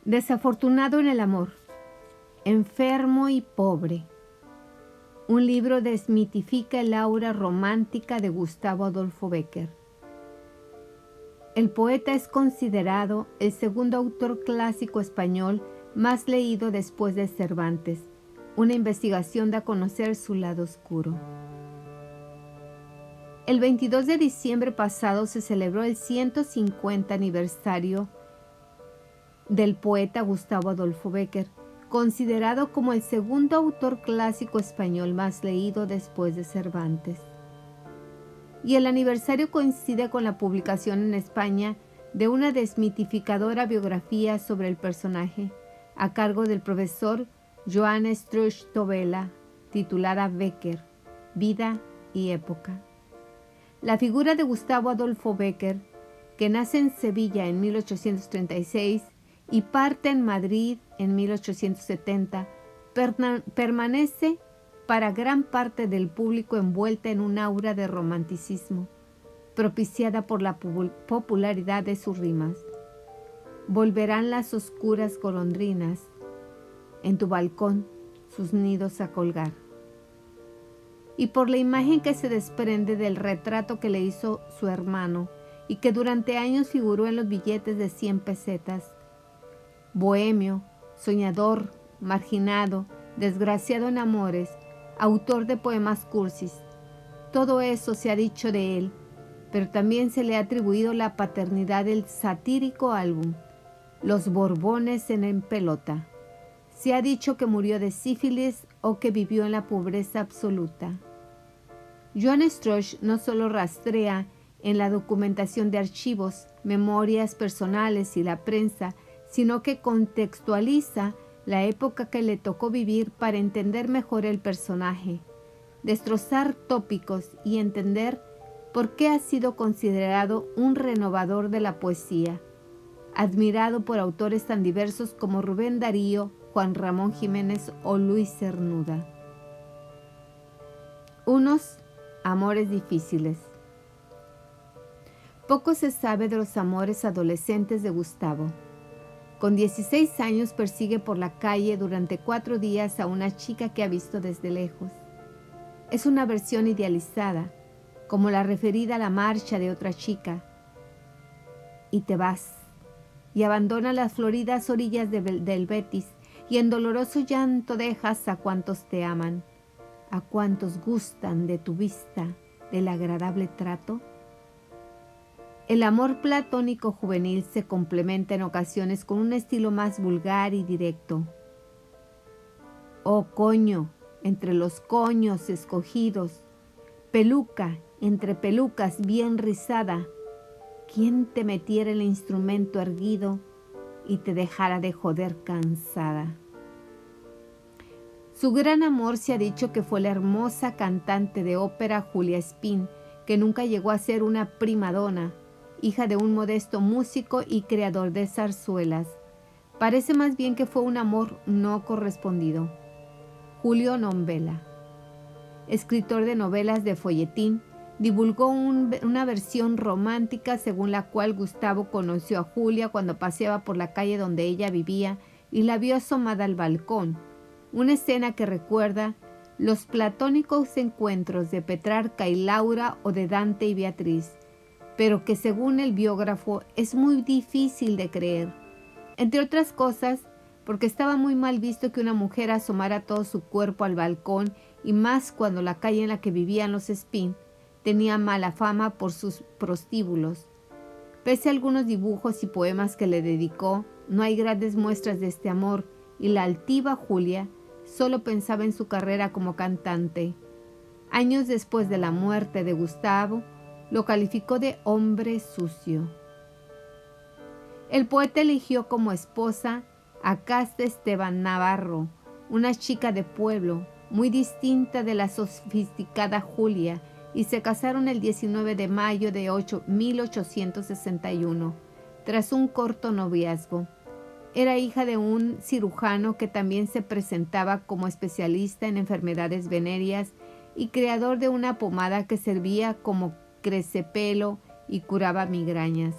Desafortunado en el amor, enfermo y pobre. Un libro desmitifica el aura romántica de Gustavo Adolfo Bécquer. El poeta es considerado el segundo autor clásico español más leído después de Cervantes. Una investigación da a conocer su lado oscuro. El 22 de diciembre pasado se celebró el 150 aniversario del poeta Gustavo Adolfo Bécquer, considerado como el segundo autor clásico español más leído después de Cervantes. Y el aniversario coincide con la publicación en España de una desmitificadora biografía sobre el personaje, a cargo del profesor Joan Struch Tobela, titulada Bécquer, Vida y Época. La figura de Gustavo Adolfo Bécquer, que nace en Sevilla en 1836 y parte en Madrid en 1870, permanece para gran parte del público envuelta en un aura de romanticismo, propiciada por la popularidad de sus rimas. Volverán las oscuras golondrinas en tu balcón sus nidos a colgar. Y por la imagen que se desprende del retrato que le hizo su hermano y que durante años figuró en los billetes de 100 pesetas. Bohemio, soñador, marginado, desgraciado en amores, autor de poemas cursis. Todo eso se ha dicho de él, pero también se le ha atribuido la paternidad del satírico álbum, Los Borbones en pelota. Se ha dicho que murió de sífilis o que vivió en la pobreza absoluta. Joan Struch no solo rastrea en la documentación de archivos, memorias personales y la prensa, sino que contextualiza la época que le tocó vivir para entender mejor el personaje, destrozar tópicos y entender por qué ha sido considerado un renovador de la poesía, admirado por autores tan diversos como Rubén Darío, Juan Ramón Jiménez o Luis Cernuda. Unos amores difíciles. Poco se sabe de los amores adolescentes de Gustavo. Con 16 años persigue por la calle durante 4 días a una chica que ha visto desde lejos. Es una versión idealizada, como la referida a la marcha de otra chica. Y te vas, y abandona las floridas orillas del Betis, y en doloroso llanto dejas a cuantos te aman, a cuantos gustan de tu vista, del agradable trato. El amor platónico juvenil se complementa en ocasiones con un estilo más vulgar y directo. Oh coño, entre los coños escogidos, peluca entre pelucas bien rizada, ¿quién te metiera el instrumento erguido y te dejara de joder cansada? Su gran amor se ha dicho que fue la hermosa cantante de ópera Julia Espín, que nunca llegó a ser una primadona, hija de un modesto músico y creador de zarzuelas. Parece más bien que fue un amor no correspondido. Julio Nombela, escritor de novelas de folletín, divulgó una versión romántica según la cual Gustavo conoció a Julia cuando paseaba por la calle donde ella vivía y la vio asomada al balcón, una escena que recuerda los platónicos encuentros de Petrarca y Laura o de Dante y Beatriz, pero que según el biógrafo es muy difícil de creer, entre otras cosas porque estaba muy mal visto que una mujer asomara todo su cuerpo al balcón y más cuando la calle en la que vivían los Espín tenía mala fama por sus prostíbulos. Pese a algunos dibujos y poemas que le dedicó, no hay grandes muestras de este amor y la altiva Julia solo pensaba en su carrera como cantante. Años después de la muerte de Gustavo, lo calificó de hombre sucio. El poeta eligió como esposa a Casta Esteban Navarro, una chica de pueblo, muy distinta de la sofisticada Julia, y se casaron el 19 de mayo de 1861, tras un corto noviazgo. Era hija de un cirujano que también se presentaba como especialista en enfermedades venéreas y creador de una pomada que servía como crecepelo y curaba migrañas.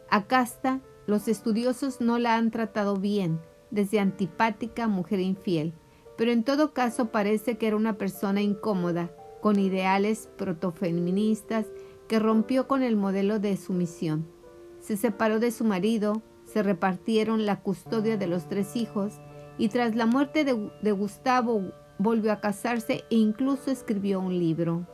A Casta Los estudiosos no la han tratado bien, desde antipática a mujer infiel, pero en todo caso parece que era una persona incómoda, con ideales protofeministas, que rompió con el modelo de sumisión. Se separó de su marido, se repartieron la custodia de los 3 hijos y tras la muerte de Gustavo volvió a casarse e incluso escribió un libro.